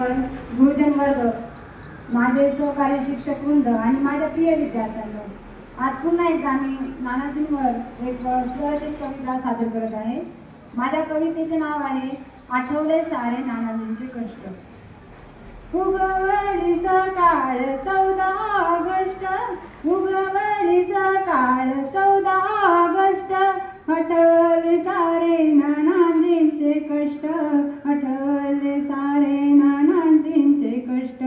गुरुजन वर्ग, माझे सहकारी शिक्षक वृंद आणि माझ्या प्रिय विद्यार्थ्यांनो, आज पुन्हा एकदा मी नानाजींवर एक स्वरचित कविता सादर करत आहे. माझ्या कवितेचे नाव आहे आठवले सारे नानाजींचे कष्ट. उगवली सकाळ 14 ऑगस्ट, उगवली सकाळ 14 ऑगस्ट, आठवले सारे नानाजींचे कष्ट, आठवले सारे नानाजींचे कष्ट.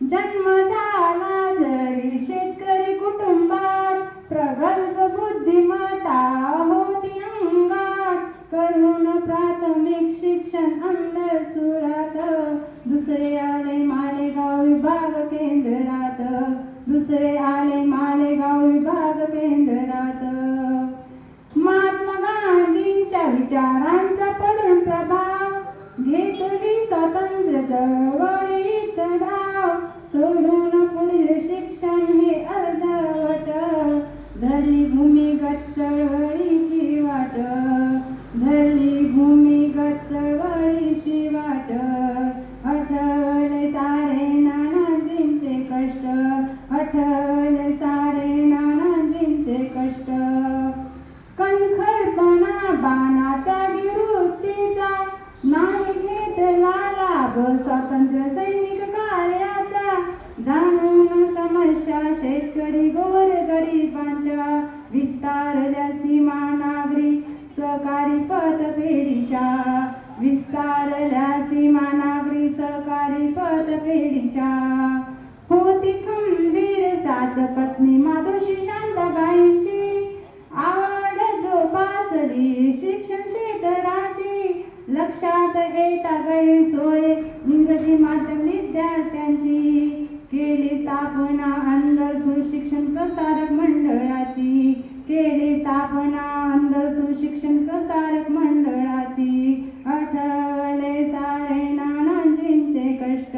जन्म झाला जरी शेतकरी कुटुंबात, प्रगल्भ बुद्धिमत्ता होती अंगात, करून प्राथमिक शिक्षण अंधसुरात, दुसरे आले मालेगाव विभाग केंद्रात, दुसरे आले मालेगाव विभाग केंद्रात. महात्मा गांधींच्या विचारांचा पडून प्रभाव, घेतली स्वातंत्र्य चळवळीत धाव, सोडून पुढील शिक्षण हे अर्धवट, धरली भूमिगत चळवळीची वाट, धरली भूमिगत चळवळीची वाट. आठवले सारे नानाजींचे कष्ट, आठवले सारे नानाजींचे कष्ट. कणखरपणा बाणाच्या विवृत्तीचा, नाही घेतला लाभ स्वातंत्र्य सैनिक कार्याचा, जाणून समस्या शेतकरी गोरगरिबांच्या, विस्तारल्या सीमा नागरी सहकारी पतपेढीच्या, विस्तारल्या सीमा नागरी सहकारी पतपेढीच्या. होती खंबीर सात पत्नी मातोश्री शांताबाईंची, आवड जोपासली शिक्षण क्षेत्राची, लक्षात येता गैरसोय इंग्रजी माध्यम विद्यार्थ्यांची, केली स्थापना अंध सुशिक्षण प्रसारक मंडळाची, केली स्थापना अंध सुशिक्षण प्रसारक मंडळाची. आठवले सारे नानाजींचे कष्ट,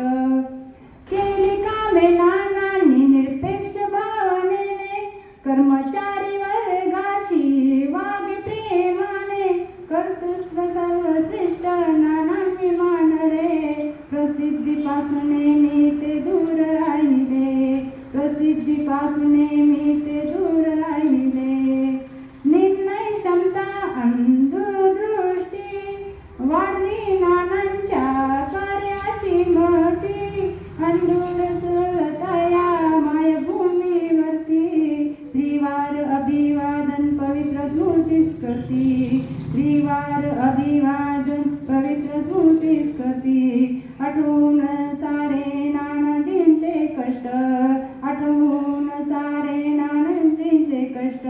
केली कामे नानांनी निरपेक्ष भावनेने, कर्मचारी वर्गाशी वागे प्रेमाने, कर्तृत्व सर्वश्रेष्ठ नानांनी मानले, प्रसिद्धीपासून नेहमी ते दूर राहिले, प्रसिद्धीपासून नेहमी ते दूर राहिले. निर्णय क्षमता अंधदृष्टी, वाढली नानांच्या कार्याची महती, अंधुरसुरतया मायभूमीवरती, त्रिवार अभिवादन पवित्र स्मृतीस करती, त्रिवार अभिवादन पवित्र स्मृतीस करती. आठवून सारे नानाजींचे कष्ट, आठवून सारे नानाजींचे कष्ट.